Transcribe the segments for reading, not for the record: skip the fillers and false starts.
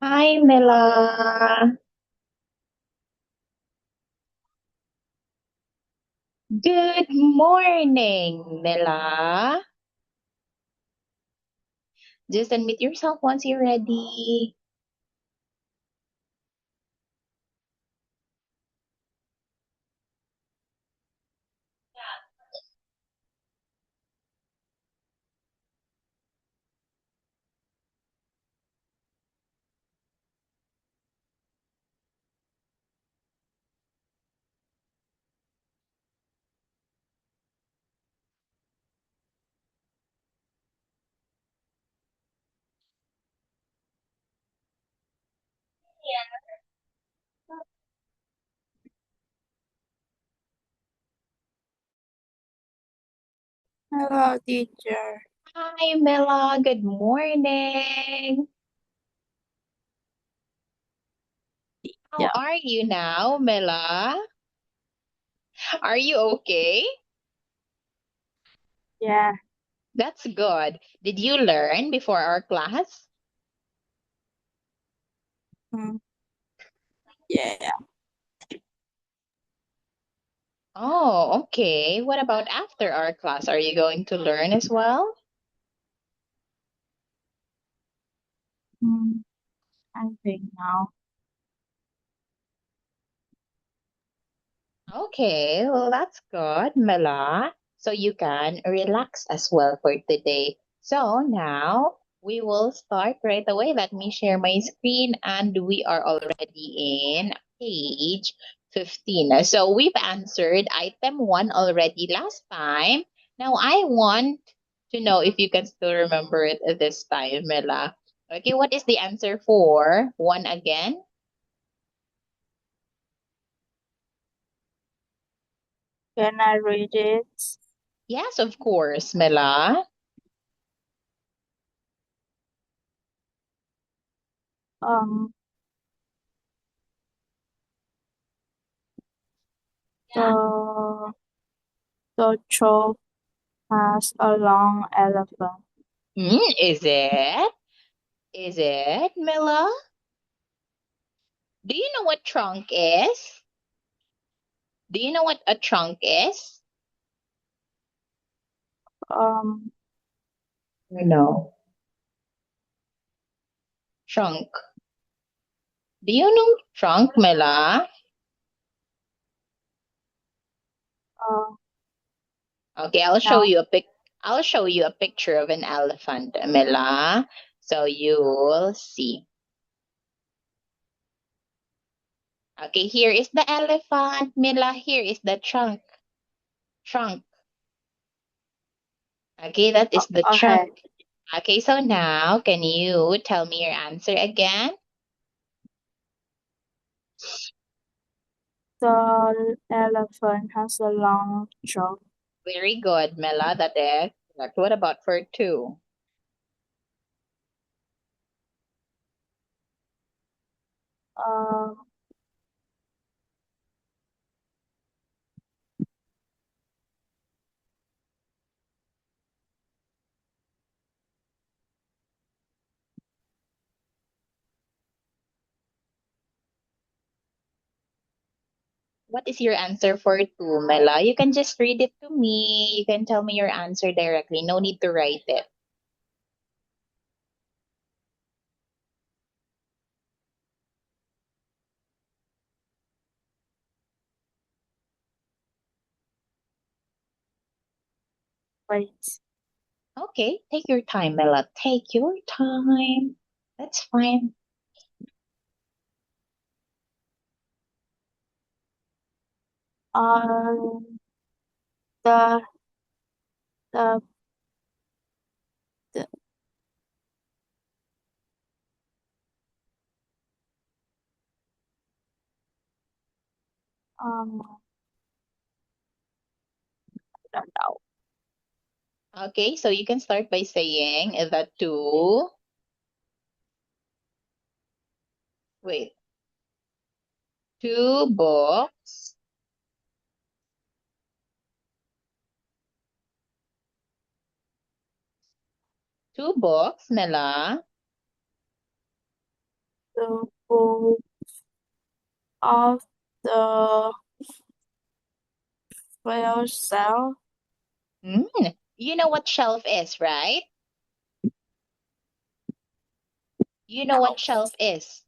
Hi, Mela. Good morning, Mela. Just unmute yourself once you're ready. Hello, teacher. Hi, Mela. Good morning. How Yeah, are you now, Mela? Are you okay? yeah, That's good. Did you learn before our class? mm, yeah. Oh, okay. What about after our class? Are you going to learn as well? Mm, I think now. Okay, well, that's good, Mela. So you can relax as well for today. So now we will start right away. Let me share my screen, and we are already in page 15. So we've answered item one already last time. Now I want to know if you can still remember it this time, Mela. Okay, what is the answer for one again? Can I read it? Yes, of course, Mela. Um, the the troll has a long elephant. Is it? Is it, Mila? Do you know what trunk is? Do you know what a trunk is? Um, No. Trunk. Do you know trunk, Mila? uh, Okay, I'll show now, you a I'll show you a picture of an elephant, Mila. So you'll see. Okay, here is the elephant, Mila. Here is the trunk. Trunk. Okay, that is the okay. trunk. Okay, so now can you tell me your answer again? The elephant has a long trunk. Very good, Mela. That is correct. What about for two? Um, What is your answer for two, Mela? You can just read it to me. You can tell me your answer directly. No need to write it. wait. Okay, take your time, Mela. Take your time. That's fine. Um, the the the um, I don't know. Okay, so you can start by saying the two. Wait, two books. Two books, Mela. the book of the fire sale. You know what shelf is, right? You know what shelf is?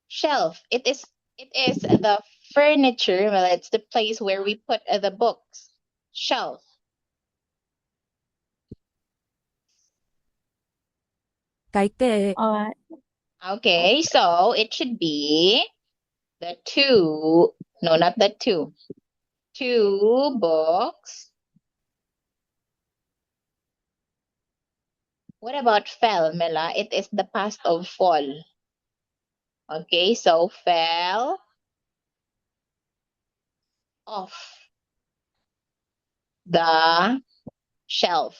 Shelf. It is the furniture. Well, it's the place where we put the books. Shelf. Cái kệ. Alright. Okay, so it should be the two. No, not the two. Two books. What about fell, Mela? It is the past of fall. Okay, so fell off the shelf.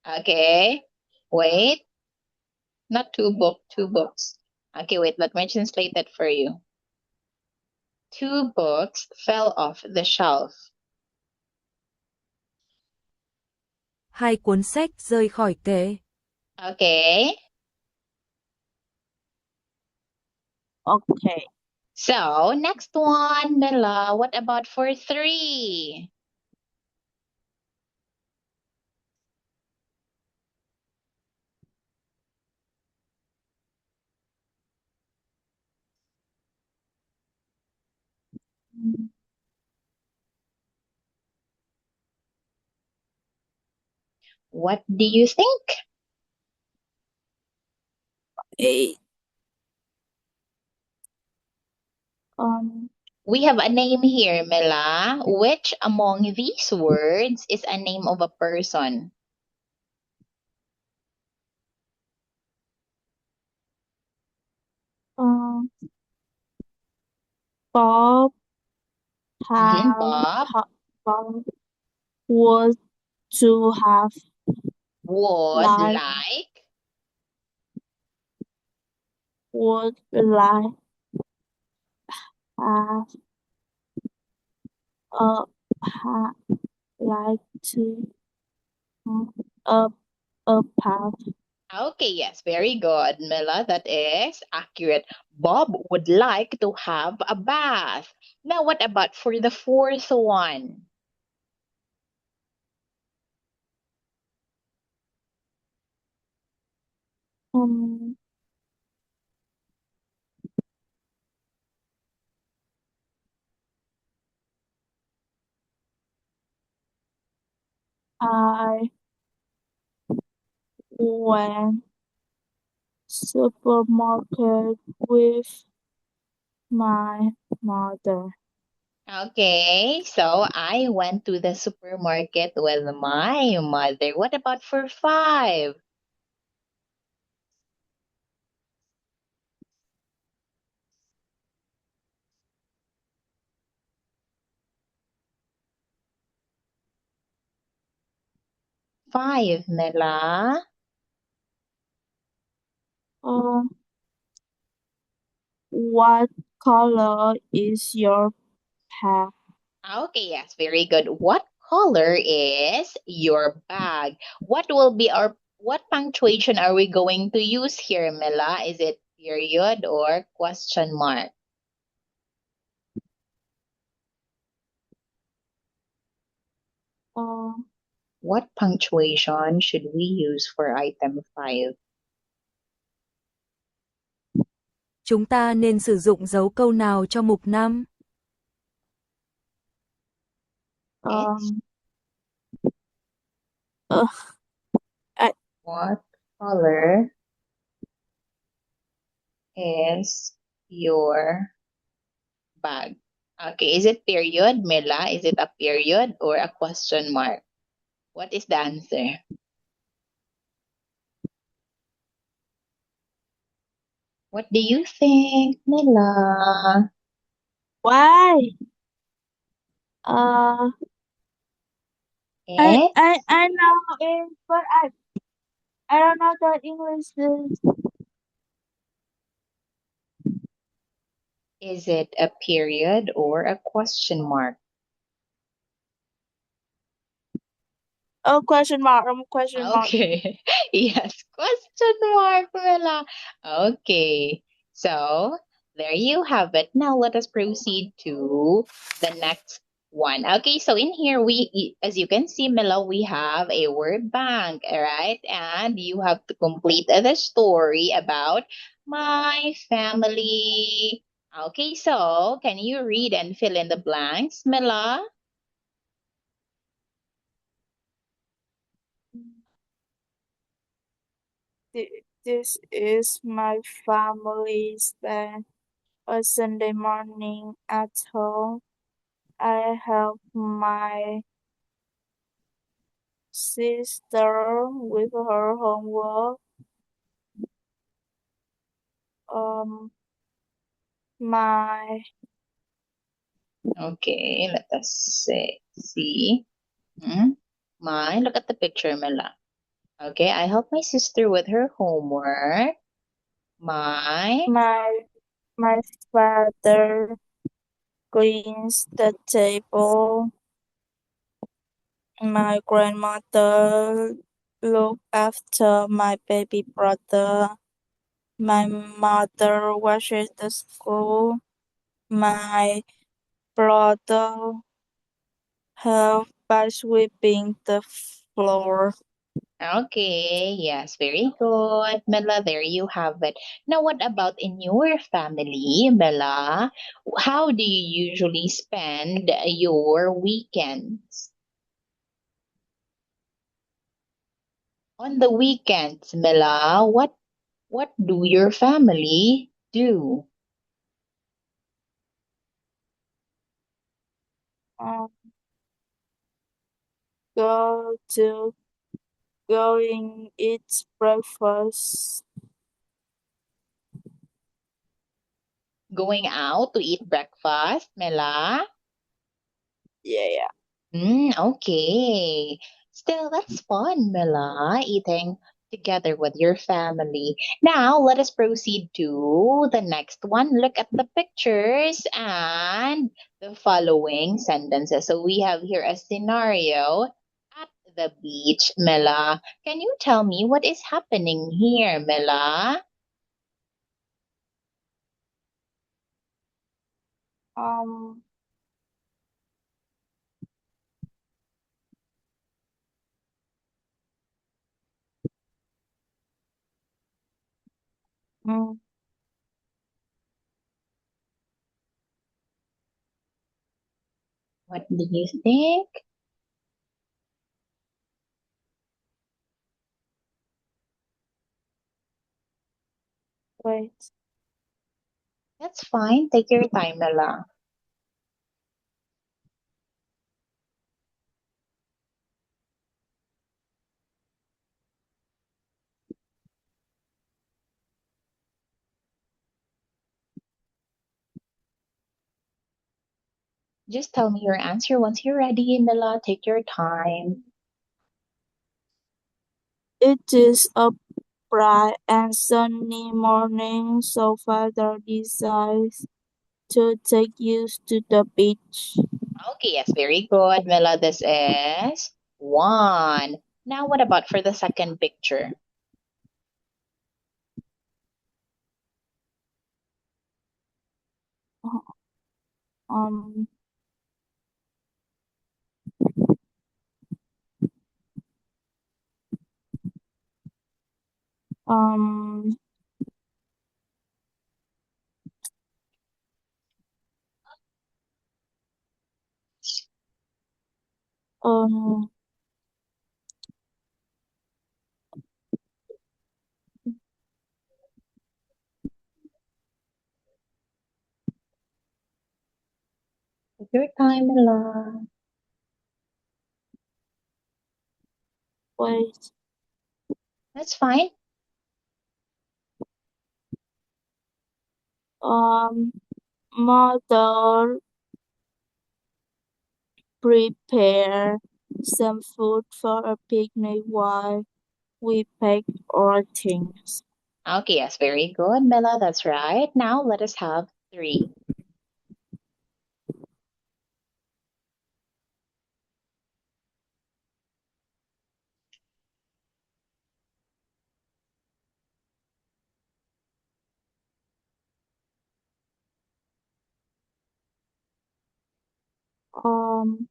Okay, wait. Not two books. Okay, wait, let me translate that for you. Two books fell off the shelf. Hai cuốn sách rơi khỏi kệ. Okay, Okay. so next one, Mela, what about for three? What do you think? A um We have a name here, Mela. Which among these words is a name of a person? um Bob have Bob Bob was to have would like like would like have ha, like to have a path. Okay, yes, very good, Mela. That is accurate. Bob would like to have a bath. Now, what about for the fourth one? Um I went supermarket with my mother. Okay, so I went to the supermarket with my mother. What about for five? Five, Mela. What color is your hat? Okay, yes, very good. What color is your bag? What punctuation are we going to use here, Mela? Is it period or question mark? Uh, What punctuation should we use for item 5? Chúng ta nên sử dụng dấu câu nào cho mục 5? um, uh, I, What color is your bag? Okay, is it period, Mela? Is it a period or a question mark? What is the answer? What do you think, Mela? why? Uh, Yes? I know it, but I don't know the English is. Is it a period or a question mark? Oh, question mark. Question mark. Okay. Yes, question mark, Mela. Okay. So there you have it. Now let us proceed to the next one. Okay, so in here as you can see, Mela, we have a word bank, all right? And you have to complete the story about my family. Okay, so can you read and fill in the blanks, Mela? This is my family spend a Sunday morning at home. I help my sister with her homework. My Okay, let us see. Look at the picture, Mela. Okay, I help my sister with her homework. My, my my father cleans the table. My grandmother look after my baby brother. My mother washes the school. My brother help by sweeping the floor. okay, yes, very good, Mela. There you have it. Now, what about in your family, Mela? How do you usually spend your weekends? On the weekends, Mela, what do your family do? Um, go to going eat breakfast. Going out to eat breakfast, Mela? Yeah. Okay. Still, that's fun, Mela, eating together with your family. Now, let us proceed to the next one. Look at the pictures and the following sentences. So, we have here a scenario at the beach, Mela. Can you tell me what is happening here, Mela? Um. mm, What do you think? Wait. That's fine. Take your time, Mela. Just tell me your answer once you're ready, Mila. Take your time. It is a bright and sunny morning, so father decides to take you to the beach. Okay, yes, very good, Mila. This is one. Now, what about for the second picture? Um, um, um, Take your time, Mila. wait, That's fine. um, mother prepare some food for a picnic while we pack our things. Okay, yes, very good, Mila. That's right. Now, let us have three. Um,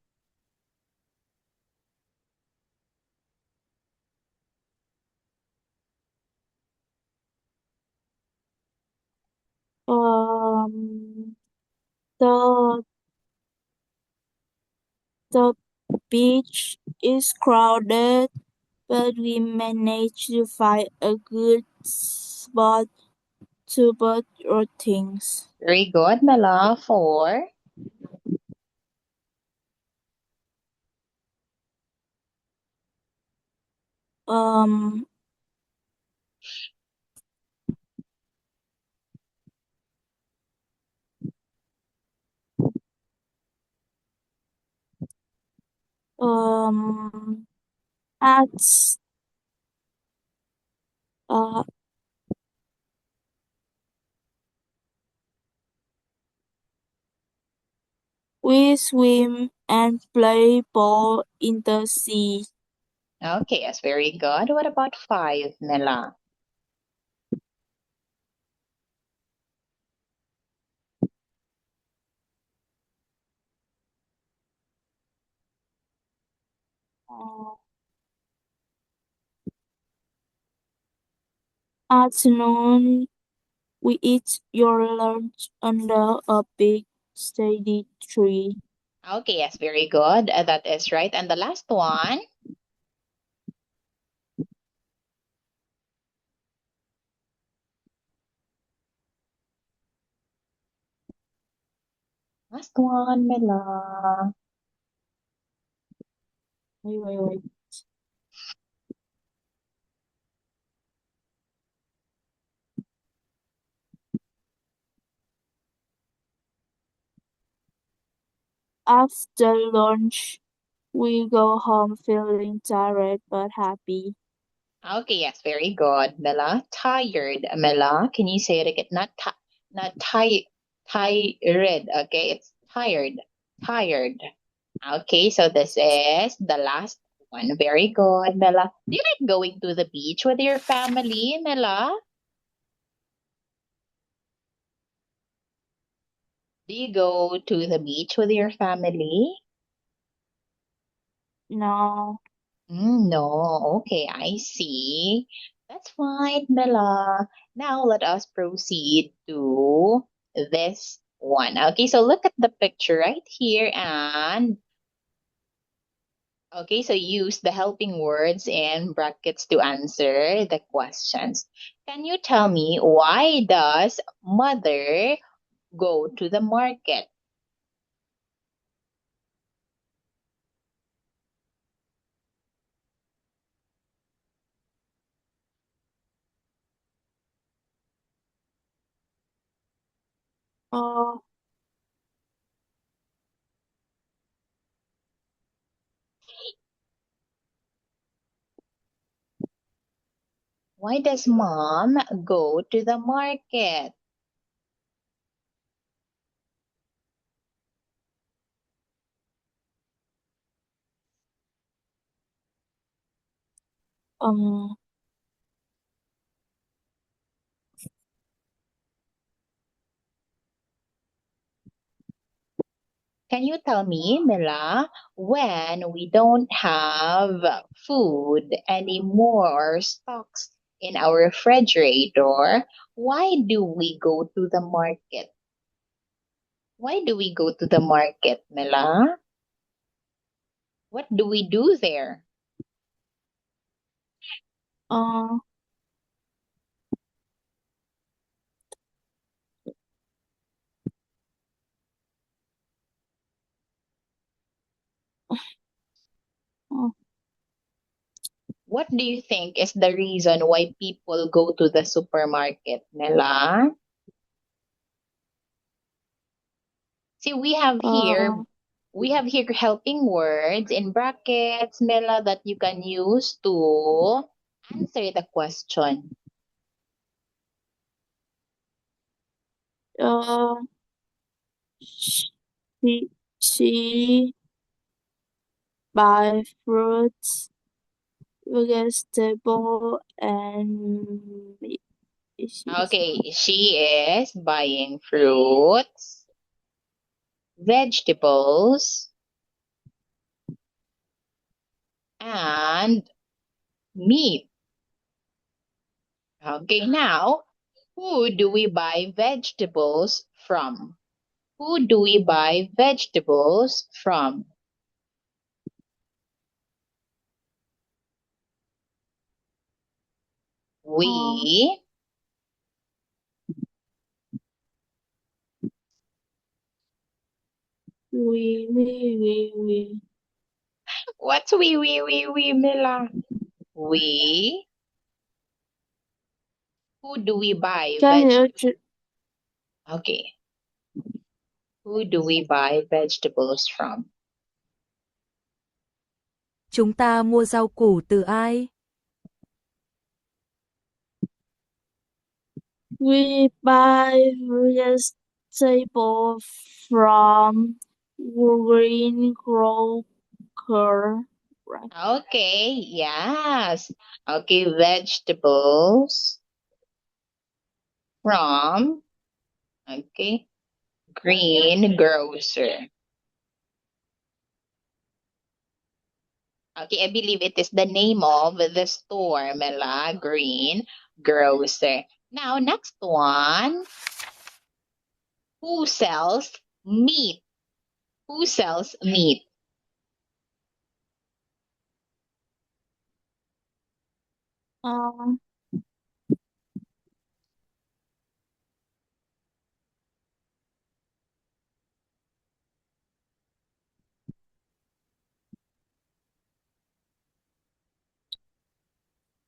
um, the the beach is crowded, but we managed to find a good spot to put our things. Very good, Mela. 4. Um, um, at uh, we swim and play ball in the sea. Okay, yes, very good. What about 5, Mela? Uh, at noon, we eat your lunch under a big shady tree. Okay, yes, very good. That is right. And the last one? Last one, Mela. Wait. After lunch, we go home feeling tired but happy. Okay, yes, very good, Mela. Tired, Mela. Can you say it again? Not tired. Okay, it's tired. Tired. Okay, so this is the last one. Very good, Mela. Do you like going to the beach with your family, Mela? Do you go to the beach with your family? No. No. Okay, I see. That's fine, Mela. Now let us proceed to this one. Okay, so look at the picture right here and okay, so use the helping words and brackets to answer the questions. Can you tell me why does mother go to the market? Uh, Why does mom go to the market? um, Can you tell me, Mila, when we don't have food anymore or stocks in our refrigerator, why do we go to the market? Why do we go to the market, Mila? What do we do there? uh, uh, What do you think is the reason why people go to the supermarket, Mila? See, uh, we have here helping words in brackets, Mela, that you can use to answer the question. uh, she, she buy fruits, vegetable, and Okay, she is buying fruits, vegetables, and meat. Okay, now, who do we buy vegetables from? Who do we buy vegetables from? We. We. What's we, Mila? We. Who do we buy Can you vegetables? Okay. Who do we buy vegetables from? Chúng ta mua rau củ từ ai? we buy vegetable from green grocer? Okay, yes. Okay, vegetables from, okay, green grocer. Okay, I believe it is the name of the store, Mela, green grocer. Now, next one. Who sells meat? Who sells meat? Um,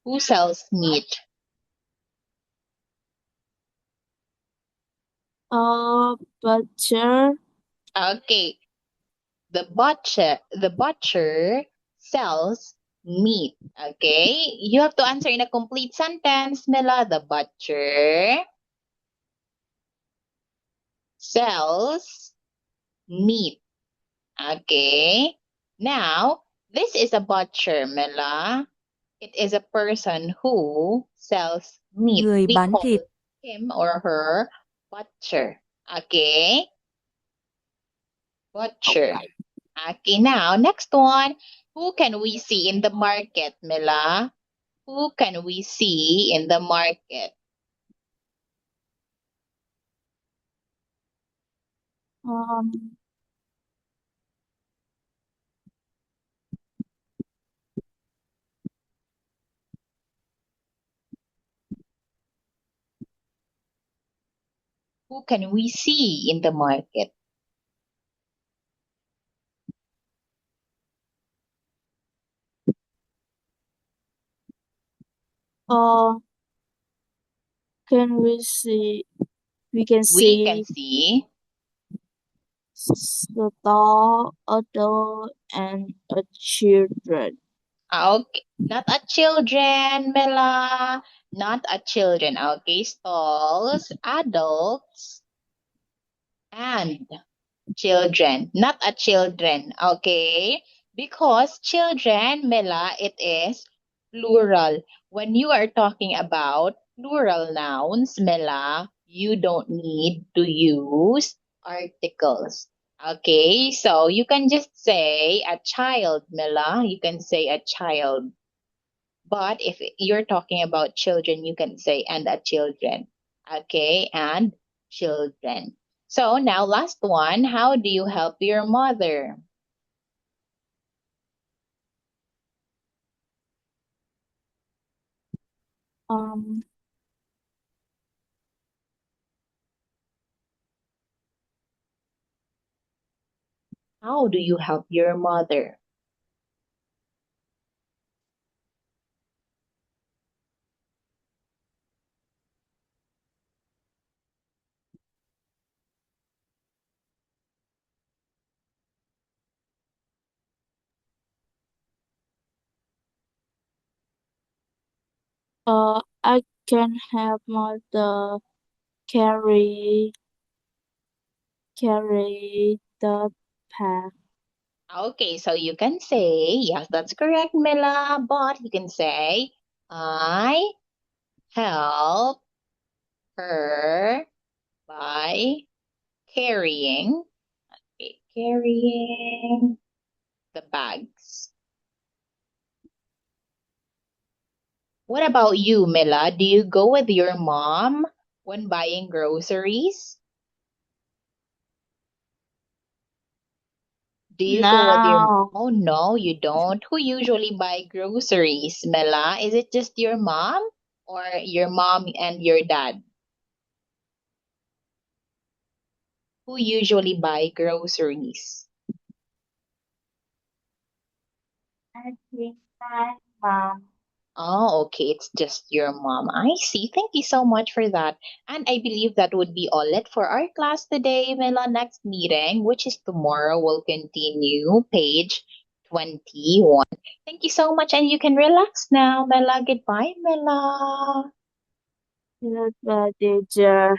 Who sells meat? butcher. Okay, the butcher sells meat. Okay, you have to answer in a complete sentence, Mela. The butcher sells meat. Okay, now this is a butcher, Mela. It is a person who sells meat. Người We bán call thịt. him or her butcher. Okay, butcher. Okay, now next one. Who can we see in the market, Mila? Who can we see in the market? Um, Who can we see in the market? uh, can we see? We can We can see see the dog, a dog, and a children. okay, not a children, Mila. Not a children. Okay, stalls, adults, and children, not a children, okay? Because children, Mela, it is plural. When you are talking about plural nouns, Mela, you don't need to use articles. Okay, so you can just say a child, Mela. You can say a child. But if you're talking about children, you can say and a children. Okay, and children. So now last one, how do you help your mother? Um, How do you help your mother? I can help mother carry the pack. Okay, so you can say, yes, that's correct, Mila, but you can say, I help her by carrying, okay, carrying the bags. What about you, Mela? Do you go with your mom when buying groceries? Do you go with your... No, Oh no, you don't. Who usually buy groceries, Mela? Is it just your mom or your mom and your dad? Who usually buy groceries? I think my mom. Oh, okay. It's just your mom. I see. Thank you so much for that. And I believe that would be all it for our class today. Mela, next meeting, which is tomorrow, will continue page 21. Thank you so much. And you can relax now, Mela. Goodbye, Mela. Goodbye, teacher.